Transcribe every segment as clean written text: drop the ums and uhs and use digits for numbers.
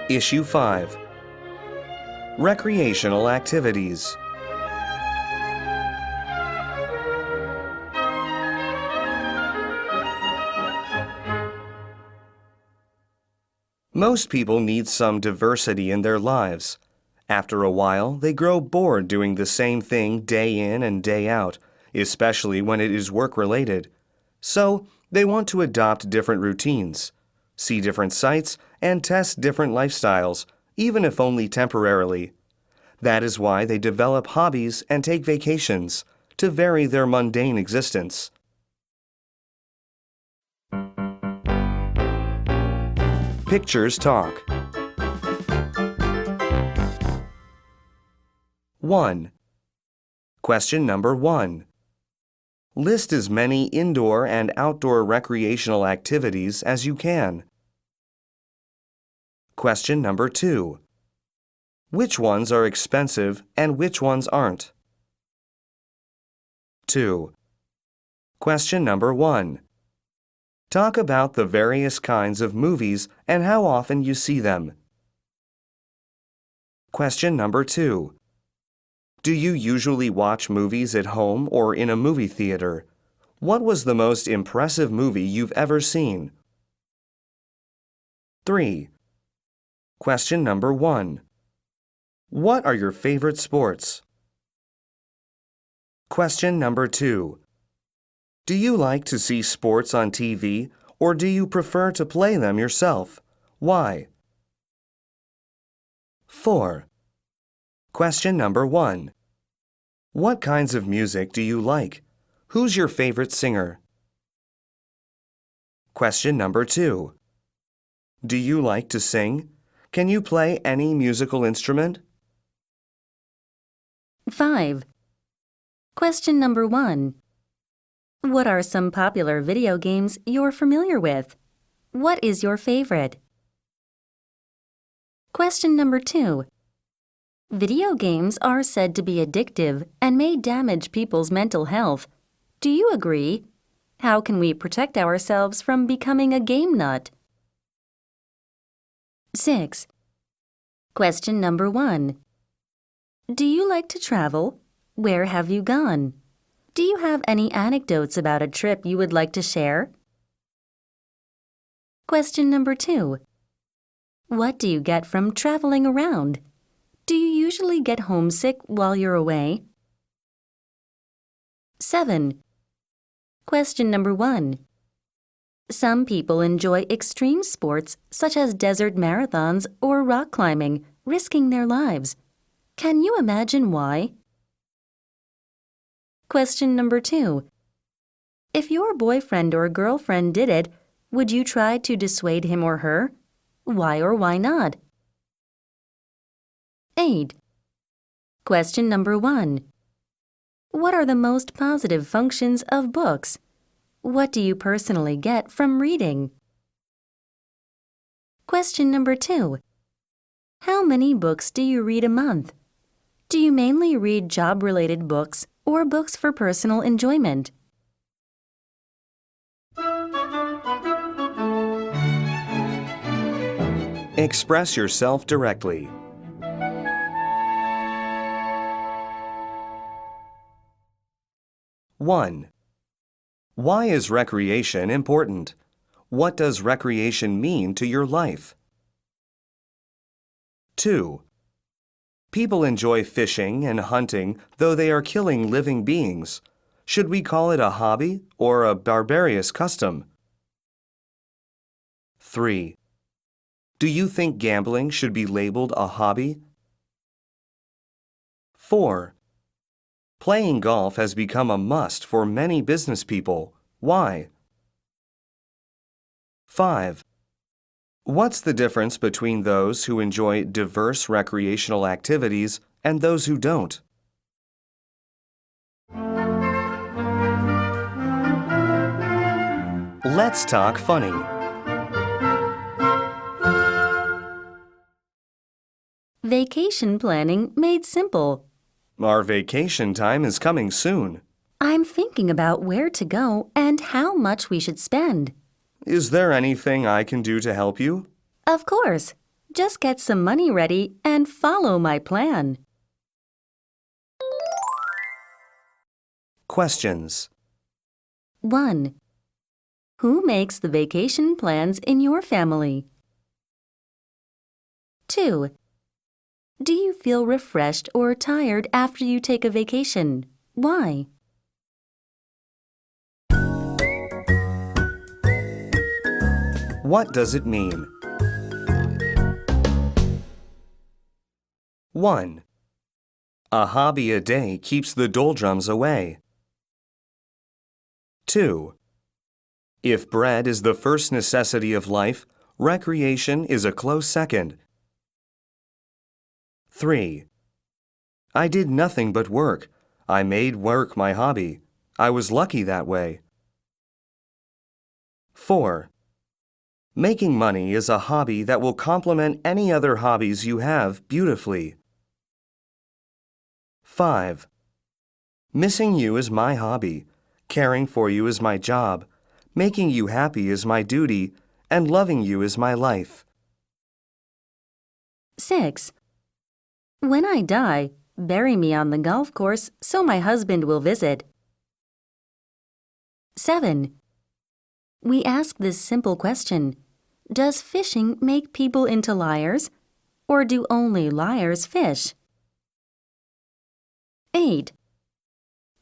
Issue 5. Recreational Activities. Most people need some diversity in their lives. After a while, they grow bored doing the same thing day in and day out, especially when it is work-related. So, they want to adopt different routines, see different sights, and test different lifestyles, even if only temporarily. That is why they develop hobbies and take vacations, to vary their mundane existence. Pictures talk. 1. Question number 1. List as many indoor and outdoor recreational activities as you can. Question number 2. Which ones are expensive and which ones aren't? 2. Question number 1. Talk about the various kinds of movies and how often you see them. Question number 2. Do you usually watch movies at home or in a movie theater? What was the most impressive movie you've ever seen? 3. Question number 1. What are your favorite sports? Question number 2. Do you like to see sports on TV or do you prefer to play them yourself? Why? 4. Question number 1. What kinds of music do you like? Who's your favorite singer? Question number 2. Do you like to sing? Can you play any musical instrument? 5. Question number 1. What are some popular video games you're familiar with? What is your favorite? Question number 2. Video games are said to be addictive and may damage people's mental health. Do you agree? How can we protect ourselves from becoming a game nut? 6. Question number 1. Do you like to travel? Where have you gone? Do you have any anecdotes about a trip you would like to share? Question number 2. What do you get from traveling around? Do you usually get homesick while you're away? 7. Question number 1. Some people enjoy extreme sports such as desert marathons or rock climbing, risking their lives. Can you imagine why? Question number 2. If your boyfriend or girlfriend did it, would you try to dissuade him or her? Why or why not? 8. Question number 1. What are the most positive functions of books? What do you personally get from reading? Question number 2. How many books do you read a month? Do you mainly read job-related books or books for personal enjoyment? Express yourself directly. 1. Why is recreation important? What does recreation mean to your life? 2. People enjoy fishing and hunting, though they are killing living beings. Should we call it a hobby or a barbarous custom? 3. Do you think gambling should be labeled a hobby? 4. Playing golf has become a must for many business people. Why? 5. What's the difference between those who enjoy diverse recreational activities and those who don't? Let's talk funny. Vacation planning made simple. Our vacation time is coming soon. I'm thinking about where to go and how much we should spend. Is there anything I can do to help you? Of course. Just get some money ready and follow my plan. Questions. 1. Who makes the vacation plans in your family? 2. Do you feel refreshed or tired after you take a vacation? Why? What does it mean? 1. A hobby a day keeps the doldrums away. 2. If bread is the first necessity of life, recreation is a close second. 3. I did nothing but work. I made work my hobby. I was lucky that way. 4. Making money is a hobby that will complement any other hobbies you have beautifully. 5. Missing you is my hobby. Caring for you is my job. Making you happy is my duty. And loving you is my life. 6. When I die, bury me on the golf course so my husband will visit. 7. We ask this simple question: does fishing make people into liars, or do only liars fish? 8.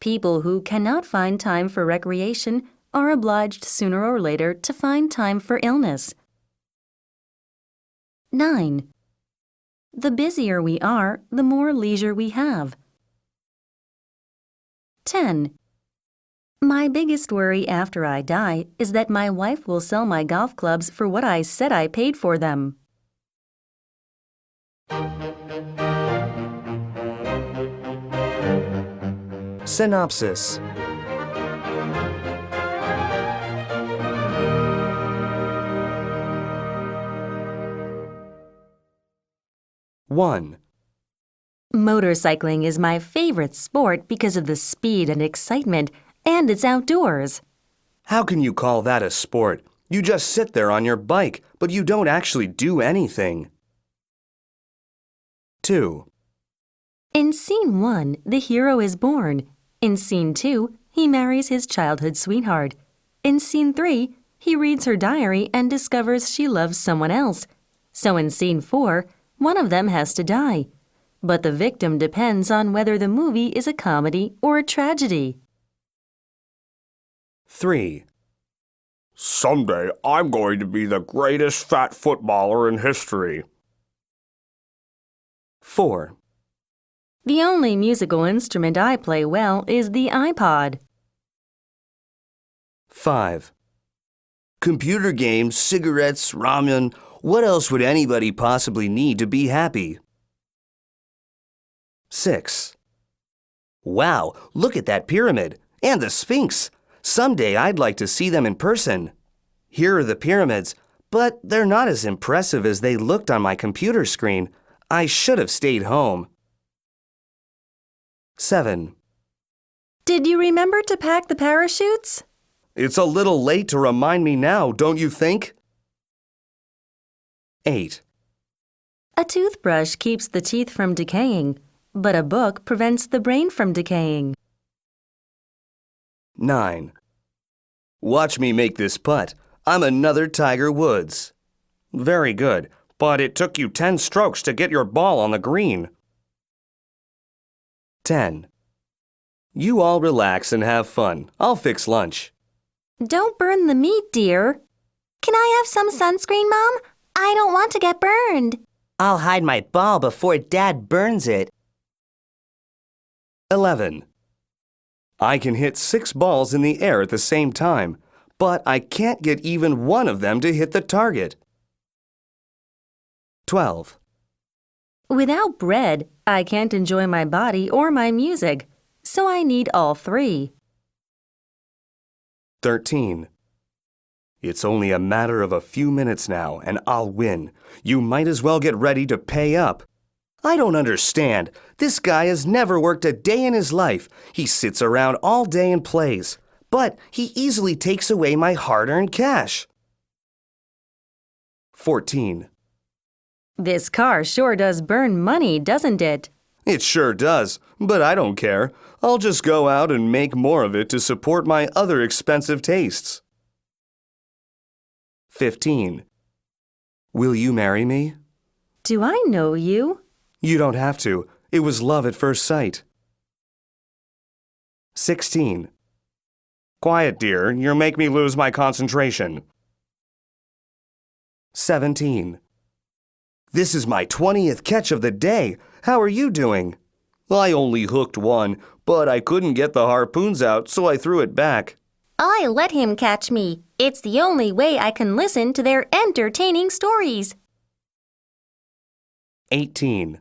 People who cannot find time for recreation are obliged sooner or later to find time for illness. 9. The busier we are, the more leisure we have. 10. My biggest worry after I die is that my wife will sell my golf clubs for what I said I paid for them. Synopsis. 1. Motorcycling is my favorite sport because of the speed and excitement, and it's outdoors. How can you call that a sport? You just sit there on your bike, but you don't actually do anything. 2. In Scene 1, the hero is born. In Scene 2, he marries his childhood sweetheart. In Scene 3, he reads her diary and discovers she loves someone else. So in Scene 4, one of them has to die. But the victim depends on whether the movie is a comedy or a tragedy. 3. Someday I'm going to be the greatest fat footballer in history. 4. The only musical instrument I play well is the iPod. 5. Computer games, cigarettes, ramen. What else would anybody possibly need to be happy? 6. Wow, look at that pyramid and the Sphinx. Someday I'd like to see them in person. Here are the pyramids, but they're not as impressive as they looked on my computer screen. I should have stayed home. 7. Did you remember to pack the parachutes? It's a little late to remind me now, don't you think? 8. A toothbrush keeps the teeth from decaying, but a book prevents the brain from decaying. 9. Watch me make this putt. I'm another Tiger Woods. Very good, but it took you 10 strokes to get your ball on the green. 10. You all relax and have fun. I'll fix lunch. Don't burn the meat, dear. Can I have some sunscreen, Mom? I don't want to get burned. I'll hide my ball before Dad burns it. 11. I can hit 6 balls in the air at the same time, but I can't get even one of them to hit the target. 12. Without bread, I can't enjoy my body or my music, so I need all 3. 13. It's only a matter of a few minutes now, and I'll win. You might as well get ready to pay up. I don't understand. This guy has never worked a day in his life. He sits around all day and plays, but he easily takes away my hard-earned cash. 14. This car sure does burn money, doesn't it? It sure does, but I don't care. I'll just go out and make more of it to support my other expensive tastes. 15. Will you marry me? Do I know you? You don't have to. It was love at first sight. 16. Quiet, dear. You make me lose my concentration. 17. This is my 20th catch of the day. How are you doing? I only hooked one, but I couldn't get the harpoons out, so I threw it back. I let him catch me. It's the only way I can listen to their entertaining stories. 18.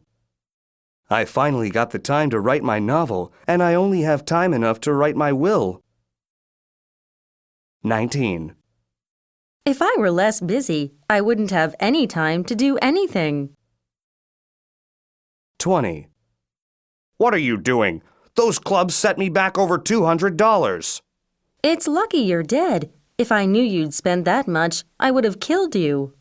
I finally got the time to write my novel, and I only have time enough to write my will. 19. If I were less busy, I wouldn't have any time to do anything. 20. What are you doing? Those clubs set me back over $200. It's lucky you're dead. If I knew you'd spend that much, I would have killed you.